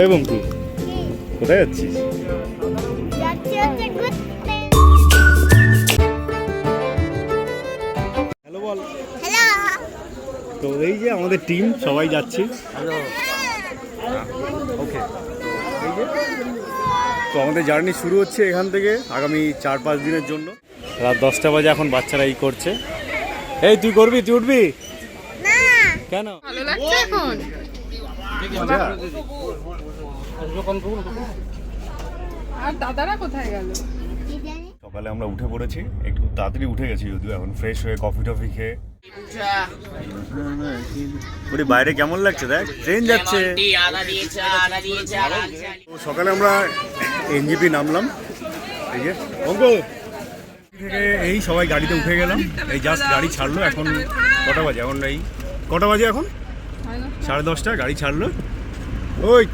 এই বন্ধু, কোথায় যাচ্ছিস? হ্যালো বল। তো এই যে আমাদের টিম সবাই যাচ্ছি। ওকে, এই যে তো আমাদের জার্নি শুরু হচ্ছে এখান থেকে আগামী 4-5 দিনের জন্য। রাত 10টা বাজে এখন, বাচ্চারা এই করছে। এই তুই করবি? তুই উঠবি না? কেন? ভালো লাগছে এখন? আর দাদারা কোথায় গেল? সকালে আমরা উঠে পড়েছি, একটু তাড়াতাড়ি উঠে গেছি যদিও, এখন ফ্রেশ হয়ে কফি টফি খেয়ে। বাইরে কেমন লাগছে দেখ, ট্রেন যাচ্ছে। সকালে আমরা এনজিপি নামলাম, এই যে থেকে এই সবাই গাড়িতে উঠে গেলাম। এই জাস্ট গাড়ি ছাড়লো। এখন কটা বাজে? এখন এই কটা বাজে? এখন 10:30 গাড়ি ছাড়লো। ওই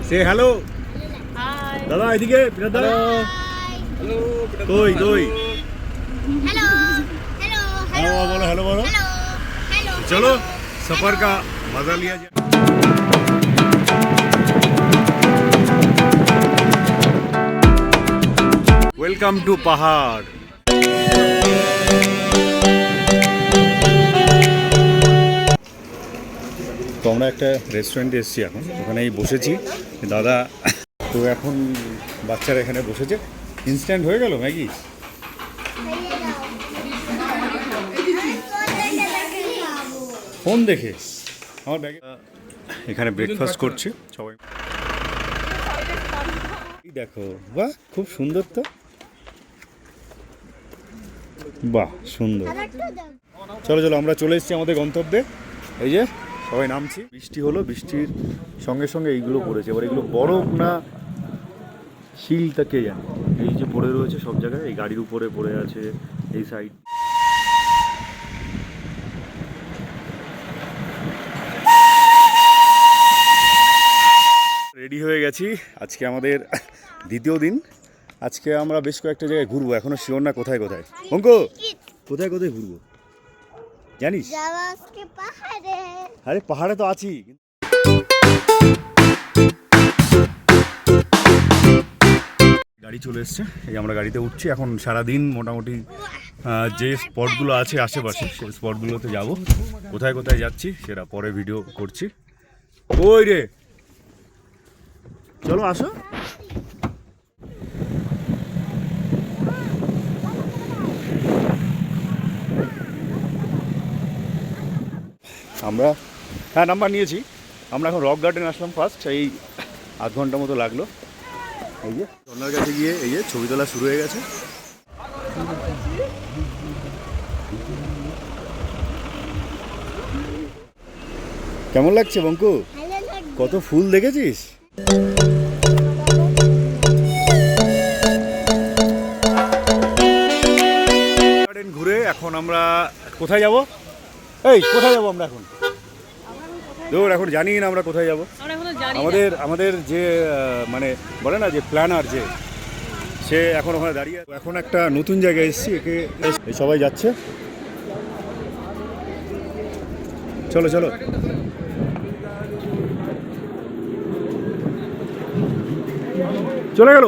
সে হ্যালো দাদা, এদিকে দাদা। কই কই? हेलो हेलो हेलो बोलो, हेलो बोलो। हेलो चलो सफर का मजा लिया जाए। वेलकम टू पहाड़। তো আমরা একটা রেস্টুরেন্টে এসেছি, এখন ওখানেই বসেছি দাদা। তো এখন বাচ্চারা এখানে বসেছে। ইনস্ট্যান্ট হয়ে গেল ম্যাগি। ফোন দেখে আমার ব্যাগে এখানে ব্রেকফাস্ট করছি সবাই। দেখো, বাহ খুব সুন্দর তো, বাহ সুন্দর। চলো চলো, আমরা চলে এসেছি আমাদের গন্তব্যে। এই যে সবাই নামছি। বৃষ্টি হলো, বৃষ্টির সঙ্গে সঙ্গে এইগুলো পড়েছে। এবার এগুলো বরফ না শিলটা কে জানে। এই যে পড়ে রয়েছে সব জায়গায়, এই গাড়ির উপরে পড়ে আছে, এই সাইড। রেডি হয়ে গেছি। আজকে আমাদের দ্বিতীয় দিন। আজকে আমরা বেশ কয়েকটা জায়গায় ঘুরবো, এখনো শিওর না কোথায় কোথায়। অঙ্কু, কোথায় কোথায় ঘুরবো জানিস? আরে পাহাড়ে তো আছি। গাড়ি চলে এসছে, এই আমরা গাড়িতে উঠছি। এখন সারাদিন মোটামুটি যে স্পটগুলো আছে আশেপাশে, সেই স্পটগুলোতে যাব। কোথায় কোথায় যাচ্ছি সেটা পরে ভিডিও করছি। ওই রে, চলো আসো। আমরা নাম্বার নিয়েছি। আমরা এখন রক গার্ডেন আসলাম ফার্স্ট, এই আধ ঘন্টা মতো লাগলো। এই যে ঝর্ণার কাছে গিয়ে এই যে ছবি তোলা শুরু হয়ে গেছে। কেমন লাগছে বঙ্কু? কত ফুল দেখেছিস? গার্ডেন ঘুরে এখন আমরা কোথায় যাব? এই কোথায় যাব আমরা এখন? দৌড়, এখন জানি না আমরা কোথায় যাব। আমাদের যে মানে বলে না যে প্ল্যানার, যে সে এখন ওখানে দাঁড়িয়ে। এখন একটা নতুন জায়গায় এসেছি, একে সবাই যাচ্ছে। চলো চলো। চলে গেল।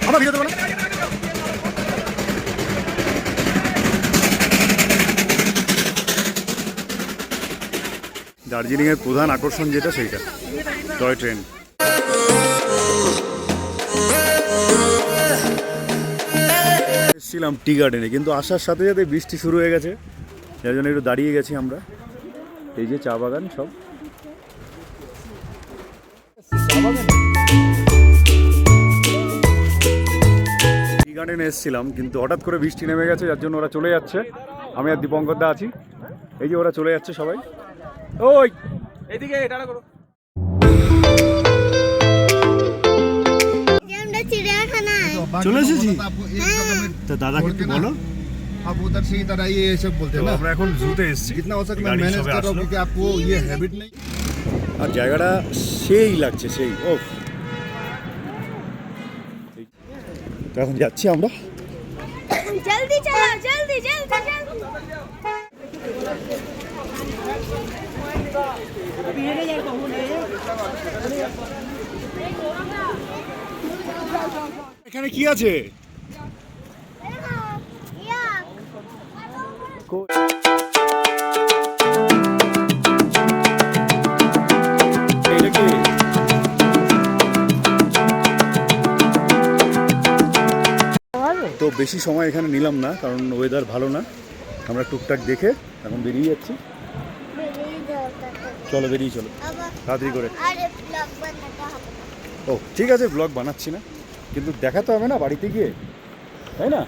আমার ভিডিও দেবো না। দার্জিলিংয়ের প্রধান আকর্ষণ যেটা, সেইটা টয় ট্রেন। এসেছিলাম টি গার্ডেনে, কিন্তু আসার সাথে সাথে বৃষ্টি শুরু হয়ে গেছে, যার জন্য একটু দাঁড়িয়ে গেছি আমরা। এই যে চা বাগান সব। টি গার্ডেনে এসেছিলাম, কিন্তু হঠাৎ করে বৃষ্টি নেমে গেছে, যার জন্য ওরা চলে যাচ্ছে। আমি আর দীপঙ্কর দা আছি। এই যে ওরা চলে যাচ্ছে সবাই। ওই এদিকে এটা করো। চলে এসেছি তো দাদাকে একটু বলো। आप उधर से इधर आइए, ये सब बोलते हैं ना। আমরা এখন জুতে এসেছি, जितना हो सके मैं मैनेज कर रहा हूँ, क्योंकि आपको ये हैबिट नहीं। আর জায়গাটা সেই লাগছে, সেই। ওফ, তো এখন যাচ্ছি আমরা। जल्दी चलो जल्दी जल्दी जल्दी এখানে কি আছে? এটা কি? তো বেশি সময় এখানে নিলাম না, কারণ ওয়েদার ভালো না। আমরা টুকটাক দেখে এখন বেরিয়ে যাচ্ছি। চলো বেরিয়ে চলো তাড়াতাড়ি করে। ও ঠিক আছে, ব্লগ বানাচ্ছি না, কিন্তু দেখাতে হবে না বাড়িতে গিয়ে, তাই না?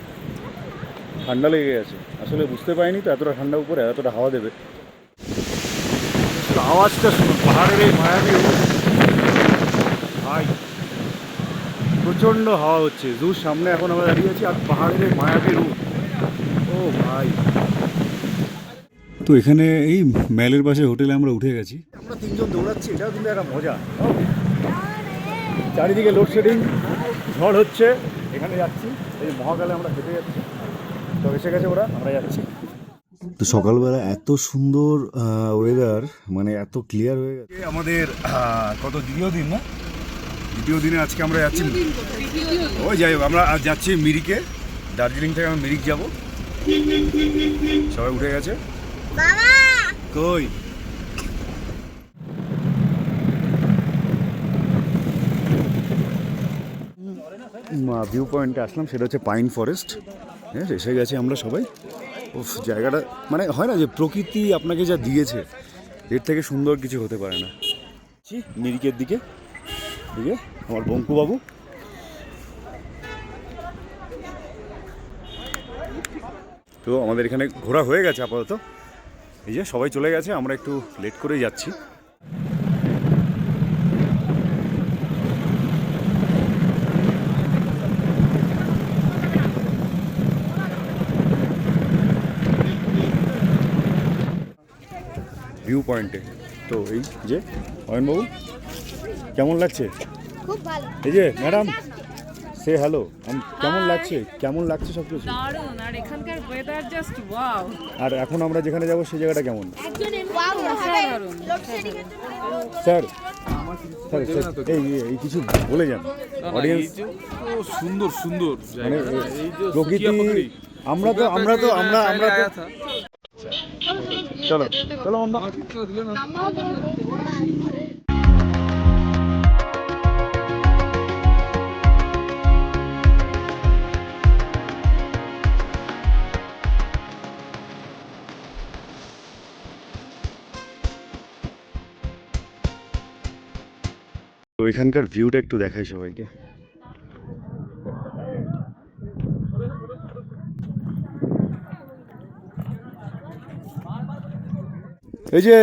ঠান্ডা লেগে গেছে, আসলে বুঝতে পারিনি তো এতটা ঠান্ডা উপরে এতটা হাওয়া দেবে। আওয়াজটা শুনুন, পাহাড়ের এই মায়াবী ভাই, প্রচণ্ড হাওয়া হচ্ছে। জুর সামনে এখন আমরা দাঁড়িয়ে আছি, আর পাহাড়ের এই মায়াবী রূপ, ও ভাই। তো এখানে এই ম্যালের পাশে হোটেলে আমরা উঠে গেছি। আমরা তিনজন দৌড়াচ্ছি, এটাও কিন্তু একটা মজা। চারিদিকে লোডশেডিং, ঝড় হচ্ছে, এখানে যাচ্ছি, এই মহাকালে আমরা হেঁটে যাচ্ছি। তো এসে গেছে ওরা, আমরা যাচ্ছি। তো সকালবেলা এত সুন্দর ওয়েদার, মানে এত ক্লিয়ার হয়ে গেছে। আমাদের কত দ্বিতীয় দিন না, দ্বিতীয় দিনে আজকে আমরা যাচ্ছি। ওই যাই হোক, আমরা আজ যাচ্ছি মিরিকে। দার্জিলিং থেকে আমরা মিরিক যাব। সবাই উঠে গেছে। কই ভিউ পয়েন্টে আসলাম, সেটা হচ্ছে পাইন ফরেস্ট। হ্যাঁ, এসে গেছে আমরা সবাই। উফ, জায়গাটা মানে হয় না যে প্রকৃতি আপনাকে যা দিয়েছে এর থেকে সুন্দর কিছু হতে পারে না। মিরিকের দিকে, ঠিক আছে, আমার বঙ্কুবাবু। তো আমাদের এখানে ঘোরা হয়ে গেছে আপাতত। এই যে সবাই চলে গেছে, আমরা একটু লেট করেই যাচ্ছি। ভিউ পয়েন্টে। তো এই যে অয়নবাবু, কেমন লাগছে? খুব ভালো। এই যে ম্যাডাম, সে হ্যালো, কেমন লাগছে? কেমন লাগছে সব কিছু? দারুণ, আর এখানকার ওয়েদার জাস্ট ওয়াও। আর এখন আমরা যেখানে যাব সেই জায়গাটা কেমন? অসাধারণ। স্যার স্যার এই এই কিছু বলে যান অডিয়েন্স। সুন্দর সুন্দর মানে জায়গা, প্রকৃতি, আমরা তো চলো চলো আমরা। তো এখানকার ভিউটা একটু দেখাই সবাইকে। এই যে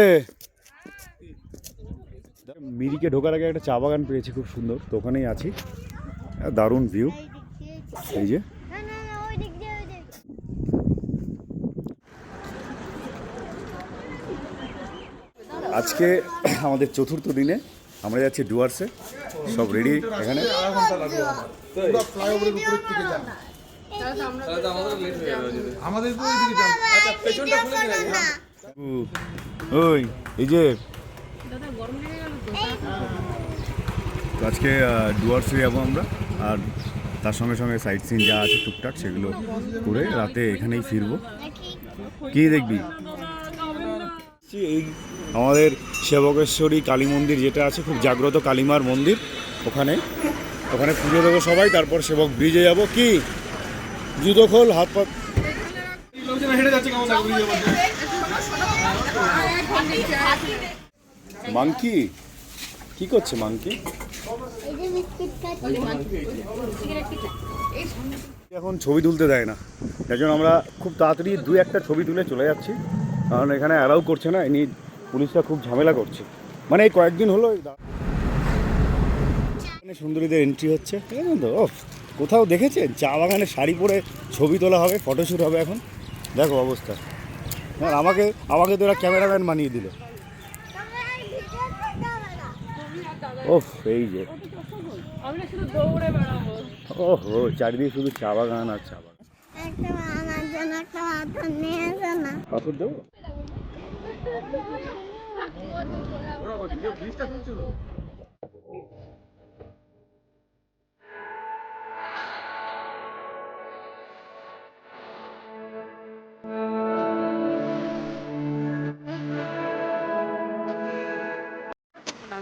মিরিকে ঢোকার আগে একটা চা বাগান পেয়েছি, খুব সুন্দর। তো ওখানেই আছি, দারুণ ভিউ। এই যে আজকে আমাদের চতুর্থ দিনে আমরা যাচ্ছি ডুয়ার্সে। সব রেডি এখানে। ফ্লাইওভারের উপর থেকে যান, আমাদের তো ওই দিকে যান। আচ্ছা, পেছনটা খুলে দিন। ওই এই যে আজকে ডুয়ার্সে যাবো আমরা, আর তার সঙ্গে সঙ্গে সাইট সিন যা আছে টুকটাক সেগুলো করে রাতে এখানেই ফিরবো। কি দেখবি? এই আমাদের সেবকেশ্বরী কালী মন্দির যেটা আছে, খুব জাগ্রত কালীমার মন্দির, ওখানে পুজো দেবো সবাই। তারপর সেবক ব্রিজে যাব। কি জুতো খোল, হাত পা। মাংকি কি করছে? মাংকি এখন ছবি তুলতে দেয় না, যার জন্য আমরা খুব তাড়াতাড়ি দু একটা ছবি তুলে চলে যাচ্ছি, কারণ এখানে অ্যালাউ করছে না। এমনি পুলিশটা খুব ঝামেলা করছে, মানে এই কয়েকদিন হলো সুন্দরীদের এন্ট্রি হচ্ছে, ঠিক আছে তো? ও কোথাও দেখেছেন চা বাগানে শাড়ি পরে ছবি তোলা হবে, ফটোশ্যুট হবে? এখন দেখো অবস্থা। হ্যাঁ, আমাকে তো ওরা ক্যামেরাম্যান বানিয়ে দিল। ওফ, এই যে ওহো, চারিদিকে শুধু চা বাগান আর চা বাগান। আমার জন্য একটা পাথর নিয়ে এসো না। পাথর দেবো?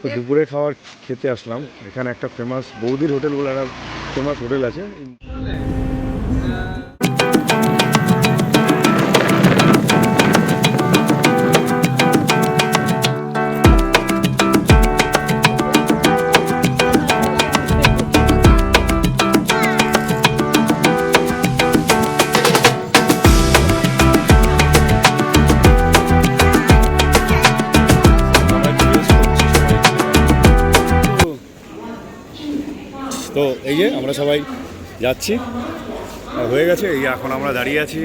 তো দুপুরে খাবার খেতে আসলাম এখানে একটা ফেমাস বৌদির হোটেল বলে একটা ফেমাস হোটেল আছে। তো এই যে আমরা সবাই যাচ্ছি, হয়ে গেছে, এই এখন আমরা দাঁড়িয়ে আছি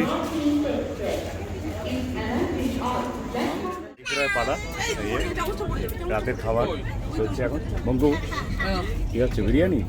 পাড়া। এই যে রাতের খাবার চলছে এখন। বঙ্কু কি হচ্ছে? বিরিয়ানি?